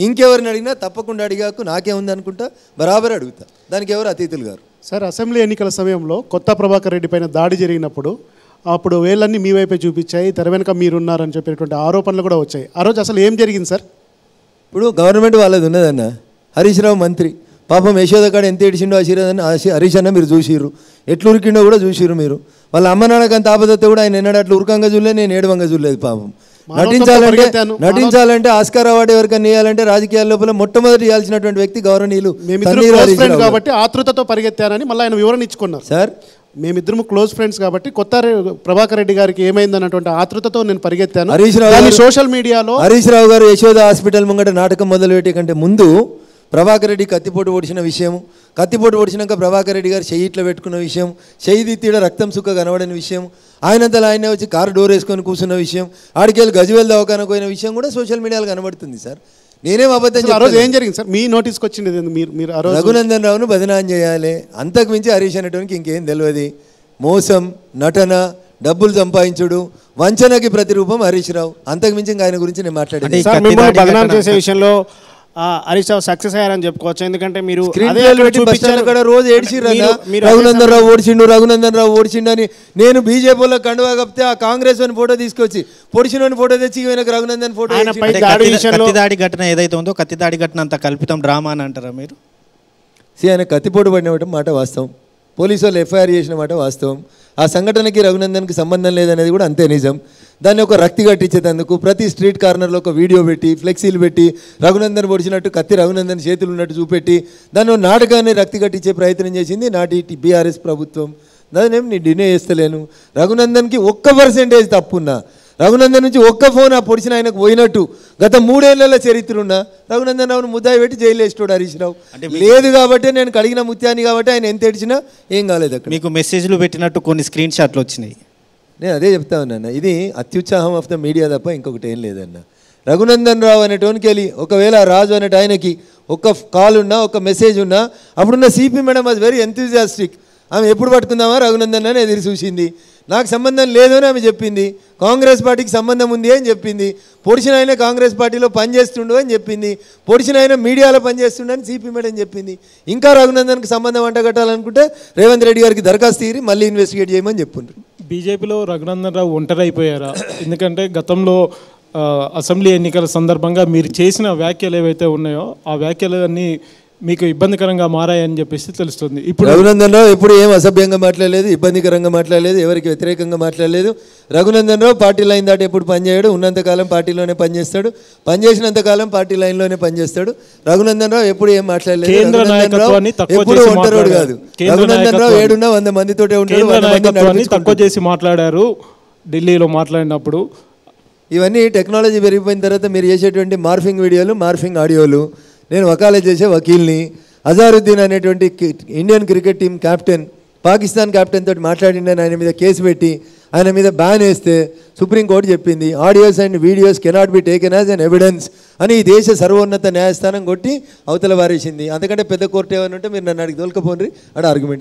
ఇంకెవరిని అడిగినా తప్పకుండా అడిగాకు నాకేముంది అనుకుంటా బరాబర్ అడుగుతా, దానికి ఎవరు అతిథులు గారు. సార్, అసెంబ్లీ ఎన్నికల సమయంలో కొత్త ప్రభాకర్ రెడ్డి పైన దాడి జరిగినప్పుడు అప్పుడు వేళ్ళన్నీ మీ వైపే చూపించాయి, తెర వెనుక మీరున్నారని చెప్పినటువంటి ఆరోపణలు కూడా వచ్చాయి. ఆ రోజు అసలు ఏం జరిగింది సార్? ఇప్పుడు గవర్నమెంట్ వాళ్ళది ఉన్నదన్న, హరీష్ రావు మంత్రి పాపం యశోద కాడ ఎంత ఏడిచిండో హరీష్ అన్న మీరు చూసిర్రు, ఎట్లు ఉరికిండో కూడా చూసిర్రు మీరు. వాళ్ళ అమ్మ నాన్నకి అంత ఆపదత్తే కూడా ఆయన ఎన్నడూ అట్లా ఉరకంగా చూడలేదు, నేను ఏడవంగా చూడలేదు. పాపం నటించాలంటే ఆస్కార్ అవార్డు ఎవరికైనా ఇవ్వాలంటే రాజకీయాల లోపల మొట్టమొదటి ఇవ్వాల్సినటువంటి వ్యక్తి గౌరవనీయులు కాబట్టి ఆతృతతో పరిగెత్తానని మళ్ళీ ఆయన వివరణ ఇచ్చుకున్నారు. సార్, మేమిద్దరు క్లోజ్ ఫ్రెండ్స్ కాబట్టి కొత్త ప్రభాకర్ రెడ్డి గారికి ఏమైందన్నటువంటి ఆతృతతో నేను పరిగెత్తాను. సోషల్ మీడియాలో హరీష్ రావు గారు యశోద హాస్పిటల్ ముంగట నాటకం మొదలుపెట్టే కంటే ముందు ప్రభాకర్ రెడ్డి కత్తిపోటు పొడిచిన విషయం, కత్తిపోటు పొడిచినాక ప్రభాకర్ రెడ్డి గారు చెయ్యి ఇట్లా పెట్టుకున్న విషయం, చెయ్యి తీడ రక్తం సుక్క కనబడిన విషయం, ఆయనంతలో ఆయనే వచ్చి కారు డోర్ వేసుకొని కూర్చున్న విషయం, ఆడికెళ్ళి గజవేల్ దవాఖానకు పోయిన విషయం కూడా సోషల్ మీడియాలో కనబడుతుంది. సార్, నేనేం అబద్ధం. ఆ రోజు ఏం జరిగింది సార్? మీ నోటీస్కి వచ్చింది మీరు రఘునందన్ రావును బదనాం చేయాలి, అంతకు మించి హరీష్ అనేటువంటి ఇంకేం తెలియదు. మోసం, నటన, డబ్బులు సంపాదించుడు, వంచనకి ప్రతిరూపం హరీష్ రావు, అంతకు మించి ఇంకా ఆయన గురించి నేను మాట్లాడాను. చేసే విషయంలో హరీష్ రావు సక్సెస్ అయ్యారని చెప్పుకోవచ్చు. ఎందుకంటే మీరు రోజు ఏడ్చిర్రు, రఘునందన్ రావు ఓడిచిండు, రఘునందన్ రావు ఓడిచిండు అని. నేను బీజేపీలో కండువా కప్పితే ఆ కాంగ్రెస్ అని ఫోటో తీసుకొచ్చి పొడిచిన ఫోటో తెచ్చి వెనక రఘునందన్ ఫోటో. కత్తిదాడి ఘటన ఏదైతే ఉందో కత్తిదాడి ఘటన అంత కల్పితం డ్రామా అని అంటారా మీరు? ఆయన కత్తిపోటు పడిన మాట వాస్తవం, పోలీసు వాళ్ళు ఎఫ్ఐఆర్ చేసిన మాట వాస్తవం. ఆ సంఘటనకి రఘునందన్కి సంబంధం లేదనేది కూడా అంతే నిజం. దాన్ని ఒక రక్తి కట్టించేందుకు ప్రతి స్ట్రీట్ కార్నర్లో ఒక వీడియో పెట్టి ఫ్లెక్సీలు పెట్టి రఘునందన్ పొడిచినట్టు కత్తి రఘునందన్ చేతులు ఉన్నట్టు చూపెట్టి దాన్ని నాటకాన్ని రక్తి కట్టించే ప్రయత్నం చేసింది నాటి బీఆర్ఎస్ ప్రభుత్వం. దాన్నేం నేను డినే చేస్తలేను. రఘునందన్కి 1% తప్పున్నా, రఘునందన్ నుంచి ఒక్క ఫోన్ ఆ పొడిచిన ఆయనకు పోయినట్టు గత 3 ఏళ్ల చరిత్ర ఉన్నా రఘునందన్ రావును ముద్దాయి పెట్టి జైలు వేస్తాడు హరీష్ రావు. లేదు కాబట్టి నేను కడిగిన ముత్యాన్ని కాబట్టి ఆయన ఎంత ఏడ్చినా ఏం కాలేదు. అక్కడ మీకు మెసేజ్లు పెట్టినట్టు కొన్ని స్క్రీన్ షాట్లు వచ్చినాయి. నేను అదే చెప్తా ఉన్నాను, ఇది అత్యుత్సాహం ఆఫ్ ద మీడియా తప్ప ఇంకొకటి ఏం లేదన్న. రఘునందన్ రావు అనేటోనికి వెళ్ళి ఒకవేళ రాజు అనేట ఆయనకి ఒక కాల్ ఉన్నా ఒక మెసేజ్ ఉన్నా అప్పుడున్న CP madam was very enthusiastic. ఆమె ఎప్పుడు పట్టుకుందామా రఘునందన్ అని ఎదురు చూసింది. నాకు సంబంధం లేదు అని ఆమె చెప్పింది, కాంగ్రెస్ పార్టీకి సంబంధం ఉంది అని చెప్పింది, పొడిచిన ఆయన కాంగ్రెస్ పార్టీలో పనిచేస్తుండు అని చెప్పింది, పొడిచిన ఆయన మీడియాలో పనిచేస్తుండు అని సిపి మేడం చెప్పింది. ఇంకా రఘునందన్కి సంబంధం అంటగట్టాలనుకుంటే రేవంత్ రెడ్డి గారికి దరఖాస్తు తీరి మళ్ళీ ఇన్వెస్టిగేట్ చేయమని చెప్పుండ్రు. బీజేపీలో రఘునందన్ రావు ఒంటరి అయిపోయారా? ఎందుకంటే గతంలో అసెంబ్లీ ఎన్నికల సందర్భంగా మీరు చేసిన వ్యాఖ్యలు ఏవైతే ఉన్నాయో ఆ వ్యాఖ్యలన్నీ మీకు ఇబ్బందికరంగా మారాయని చెప్పేసి తెలుస్తుంది. ఇప్పుడు రఘునందన్ రావు ఎప్పుడు ఏం అసభ్యంగా మాట్లాడలేదు, ఇబ్బందికరంగా మాట్లాడలేదు, ఎవరికి వ్యతిరేకంగా మాట్లాడలేదు. రఘునందన్ రావు పార్టీ లైన్ దాటి ఎప్పుడు పనిచేయడు, ఉన్నంతకాలం పార్టీలోనే పనిచేస్తాడు, పనిచేసినంతకాలం పార్టీ లైన్లోనే పనిచేస్తాడు. రఘునందన్ రావు ఎప్పుడు ఏం మాట్లాడలేదు. ఎప్పుడు ఒంటరోడు కాదు. రఘునందన్ రావు 700 మందితోటే ఉంటాడు. తక్కువ చేసి మాట్లాడారు ఢిల్లీలో మాట్లాడినప్పుడు. ఇవన్నీ టెక్నాలజీ పెరిగిపోయిన తర్వాత మీరు చేసేటువంటి మార్ఫింగ్ వీడియోలు, మార్ఫింగ్ ఆడియోలు. నేను వకాలత్ చేసే వకీల్ని. అజారుద్దీన్ అనేటువంటి Indian cricket team captain Pakistan captain తోటి మాట్లాడిండని ఆయన మీద కేసు పెట్టి ఆయన మీద బ్యాన్ వేస్తే సుప్రీంకోర్టు చెప్పింది audios and videos cannot be taken as an evidence అని ఈ దేశ సర్వోన్నత న్యాయస్థానం కొట్టి అవతల వారేసింది. అంతకంటే పెద్ద కోర్టు ఏమని ఉంటే మీరు నన్ను అడిగి తోలుకపోండి అక్కడ ఆర్గ్యుమెంట్